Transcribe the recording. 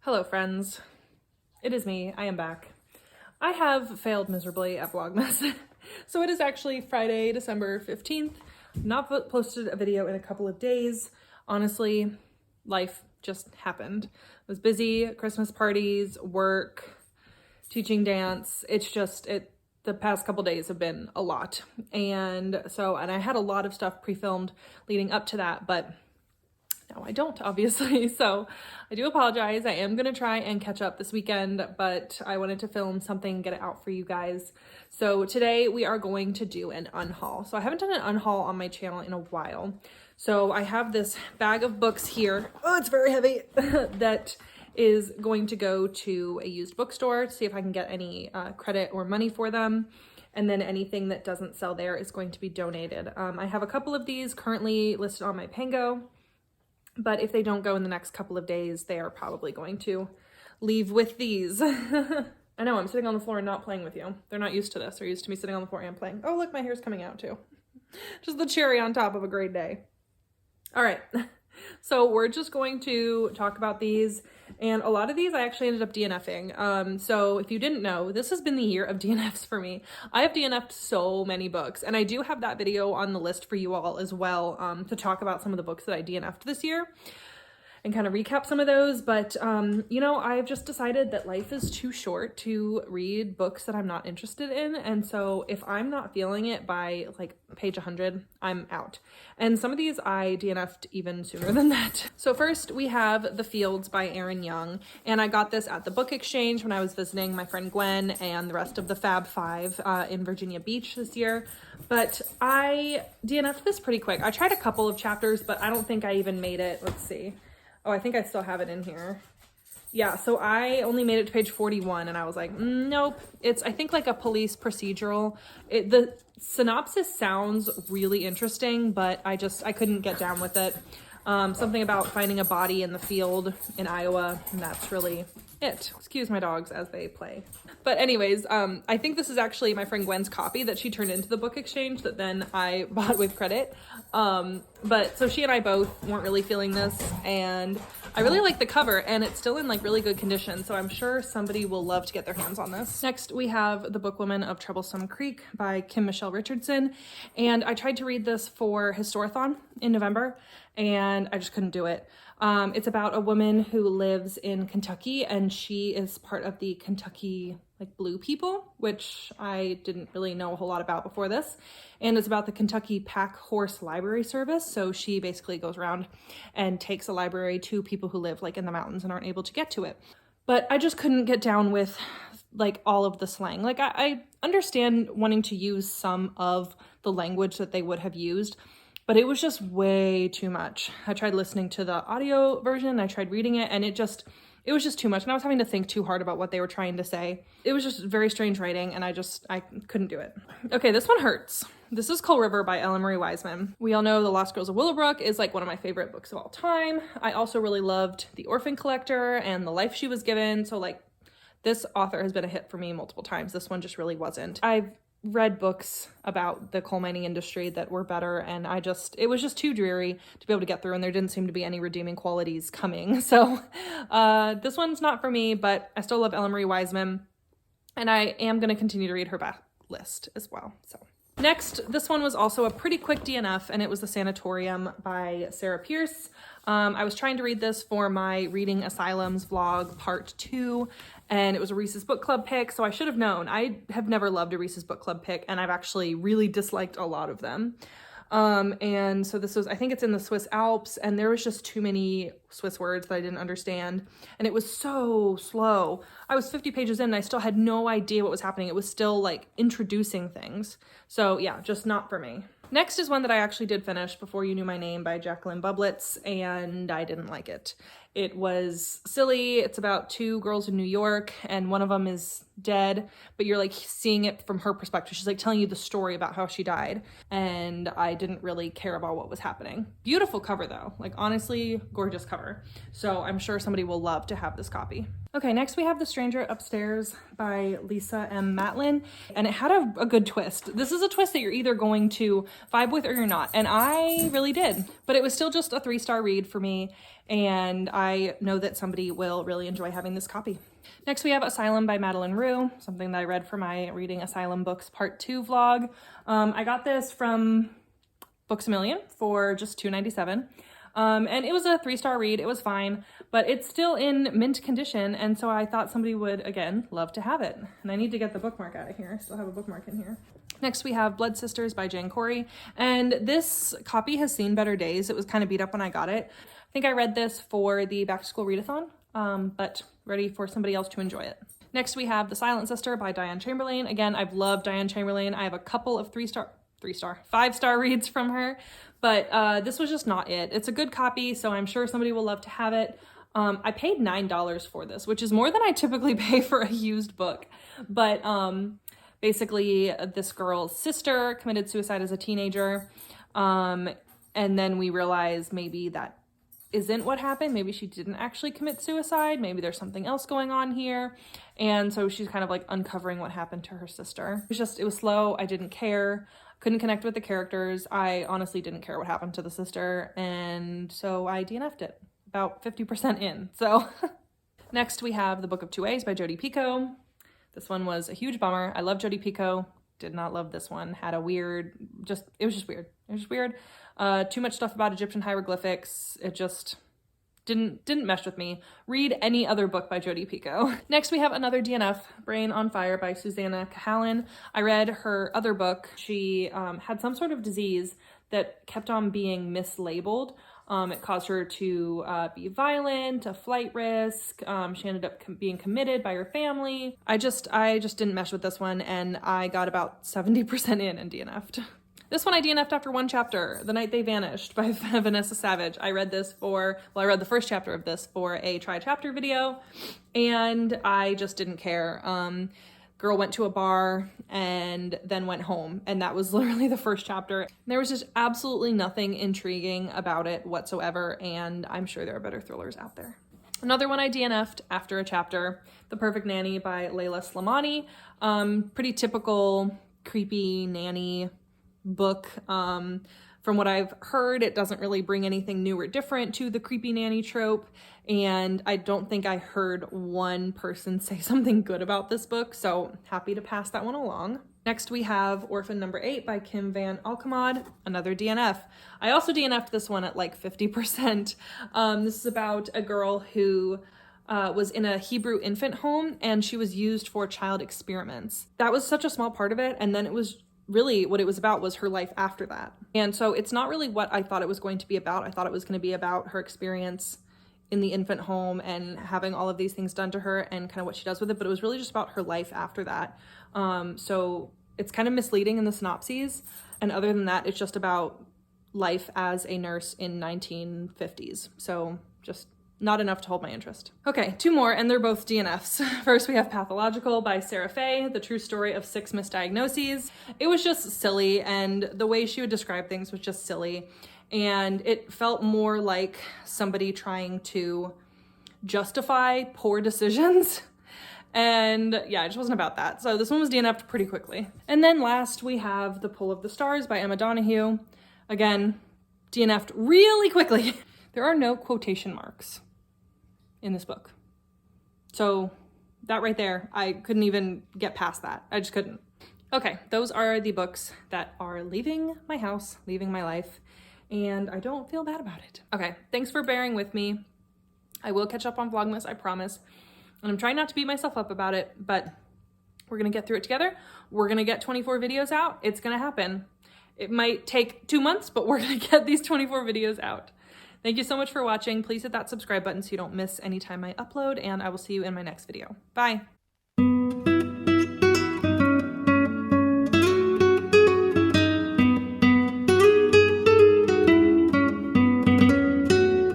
Hello friends, it is me, I am back. I have failed miserably at Vlogmas. So it is actually Friday, December 15th. Not posted a video in a couple of days. Honestly, life just happened. I was busy, Christmas parties, work, teaching dance. The past couple days have been a lot. And I had a lot of stuff pre-filmed leading up to that, but now I don't, obviously. So I do apologize. I am gonna try and catch up this weekend, but I wanted to film something, get it out for you guys. So today we are going to do an unhaul. So I haven't done an unhaul on my channel in a while. So I have this bag of books here. Oh, it's very heavy. That is going to go to a used bookstore to see if I can get any credit or money for them. And then anything that doesn't sell there is going to be donated. I have a couple of these currently listed on my Pango, but if they don't go in the next couple of days, they are probably going to leave with these. I know, I'm sitting on the floor and not playing with you. They're not used to this. They're used to me sitting on the floor and playing. Oh, look, my hair's coming out too. Just the cherry on top of a great day. All right, so we're just going to talk about these. And a lot of these I actually ended up DNFing. So if you didn't know, this has been the year of DNFs for me. I have DNF'd so many books, and I do have that video on the list for you all as well, to talk about some of the books that I DNF'd this year and kind of recap some of those. But, you know, I've just decided that life is too short to read books that I'm not interested in. And so if I'm not feeling it by like page 100, I'm out. And some of these I DNF'd even sooner than that. So first we have The Fields by Erin Young. And I got this at the book exchange when I was visiting my friend Gwen and the rest of the Fab Five in Virginia Beach this year. But I DNF'd this pretty quick. I tried a couple of chapters, but I don't think I even made it. Let's see. Oh, I think I still have it in here. Yeah, so I only made it to page 41 and I was like, nope. It's, I think, like a police procedural. The synopsis sounds really interesting, but I couldn't get down with it. Something about finding a body in the field in Iowa, and that's really it. Excuse my dogs as they play. But anyways, I think this is actually my friend Gwen's copy that she turned into the book exchange that then I bought with credit. But so she and I both weren't really feeling this, and I really like the cover, and it's still in like really good condition, so I'm sure somebody will love to get their hands on this. Next, we have The Bookwoman of Troublesome Creek by Kim Michelle Richardson, and I tried to read this for Historathon in November, and I just couldn't do it. It's about a woman who lives in Kentucky, and she is part of the Kentucky like Blue people, which I didn't really know a whole lot about before this. And it's about the Kentucky Pack Horse Library Service. So she basically goes around and takes a library to people who live like in the mountains and aren't able to get to it. But I just couldn't get down with like all of the slang. Like I understand wanting to use some of the language that they would have used, but it was just way too much. I tried listening to the audio version, I tried reading it, and it was just too much. And I was having to think too hard about what they were trying to say. It was just very strange writing, and I couldn't do it. Okay, this one hurts. This is Coal River by Ellen Marie Wiseman. We all know The Lost Girls of Willowbrook is like one of my favorite books of all time. I also really loved The Orphan Collector and The Life She Was Given. So like this author has been a hit for me multiple times. This one just really wasn't. I've read books about the coal mining industry that were better, and it was just too dreary to be able to get through, and there didn't seem to be any redeeming qualities coming. So this one's not for me, but I still love Ellen Marie Wiseman, and I am going to continue to read her back list as well. So next, this one was also a pretty quick DNF, and it was The Sanatorium by Sarah Pierce. I was trying to read this for my Reading Asylums vlog part 2, and it was a Reese's Book Club pick, so I should have known. I have never loved a Reese's Book Club pick, and I've actually really disliked a lot of them. And so this was, I think it's in the Swiss Alps, and there was just too many Swiss words that I didn't understand, and it was so slow. I was 50 pages in, and I still had no idea what was happening. It was still like introducing things. So yeah, just not for me. Next is one that I actually did finish, Before You Knew My Name by Jacqueline Bublitz, and I didn't like it. It was silly. It's about two girls in New York, and one of them is dead, but you're like seeing it from her perspective. She's like telling you the story about how she died, and I didn't really care about what was happening. Beautiful cover though, like honestly, gorgeous cover. So I'm sure somebody will love to have this copy. Okay, next we have The Stranger Upstairs by Lisa M. Matlin, and it had a good twist. This is a twist that you're either going to vibe with or you're not, and I really did, but it was still just a 3-star read for me. and I know that somebody will really enjoy having this copy. Next we have Asylum by Madeline Rue, something that I read for my Reading Asylum Books Part 2 vlog. I got this from Books A Million for just $2.97. And it was a 3-star read. It was fine, but it's still in mint condition, and so I thought somebody would, again, love to have it. And I need to get the bookmark out of here. I still have a bookmark in here. Next we have Blood Sisters by Jane Corey, and this copy has seen better days. It was kind of beat up when I got it. I think I read this for the back to school readathon, but ready for somebody else to enjoy it. Next we have The Silent Sister by Diane Chamberlain. Again, I've loved Diane Chamberlain. I have a couple of 5-star reads from her, but this was just not it. It's a good copy, so I'm sure somebody will love to have it. I paid $9 for this, which is more than I typically pay for a used book, but basically this girl's sister committed suicide as a teenager, and then we realize maybe that isn't what happened. Maybe she didn't actually commit suicide. Maybe there's something else going on here. And so she's kind of like uncovering what happened to her sister. It was slow. I didn't care. Couldn't connect with the characters. I honestly didn't care what happened to the sister. And so I DNF'd it about 50% in. So next we have The Book of Two Ways by Jodi Picoult. This one was a huge bummer. I love Jodi Picoult. Did not love this one. Had a weird, it was just weird. It was just weird. Too much stuff about Egyptian hieroglyphics. It just didn't mesh with me. Read any other book by Jodi Picoult. Next we have another DNF, Brain on Fire by Susanna Cahalan. I read her other book. She had some sort of disease that kept on being mislabeled. It caused her to be violent, a flight risk. She ended up being committed by her family. I just didn't mesh with this one, and I got about 70% in and DNF'd. This one I DNF'd after one chapter, The Night They Vanished by Vanessa Savage. I read this I read the first chapter of this for a try chapter video, and I just didn't care. Girl went to a bar and then went home, and that was literally the first chapter. There was just absolutely nothing intriguing about it whatsoever, and I'm sure there are better thrillers out there. Another one I DNF'd after a chapter, The Perfect Nanny by Layla Slimani. Pretty typical creepy nanny book. From what I've heard, it doesn't really bring anything new or different to the creepy nanny trope, and I don't think I heard one person say something good about this book, so happy to pass that one along. Next we have Orphan Number 8 by Kim Van Alkemade, another DNF. I also DNF'd this one at like 50%. This is about a girl who was in a Hebrew infant home, and she was used for child experiments. That was such a small part of it, and then it was really what it was about was her life after that. And so it's not really what I thought it was going to be about. I thought it was going to be about her experience in the infant home and having all of these things done to her and kind of what she does with it, but it was really just about her life after that. So it's kind of misleading in the synopses. And other than that, it's just about life as a nurse in 1950s. So just not enough to hold my interest. Okay, 2 more, and they're both DNFs. First, we have Pathological by Sarah Fay, the true story of 6 misdiagnoses. It was just silly, and the way she would describe things was just silly. And it felt more like somebody trying to justify poor decisions. And yeah, it just wasn't about that. So this one was DNF'd pretty quickly. And then last, we have The Pull of the Stars by Emma Donoghue. Again, DNF'd really quickly. There are no quotation marks in this book. So that right there, I couldn't even get past that. I just couldn't. Okay, those are the books that are leaving my house, leaving my life, and I don't feel bad about it. Okay, thanks for bearing with me. I will catch up on Vlogmas, I promise. And I'm trying not to beat myself up about it, but we're gonna get through it together. We're gonna get 24 videos out. It's gonna happen. It might take 2 months, but we're gonna get these 24 videos out. Thank you so much for watching. Please hit that subscribe button so you don't miss any time I upload, and I will see you in my next video. Bye.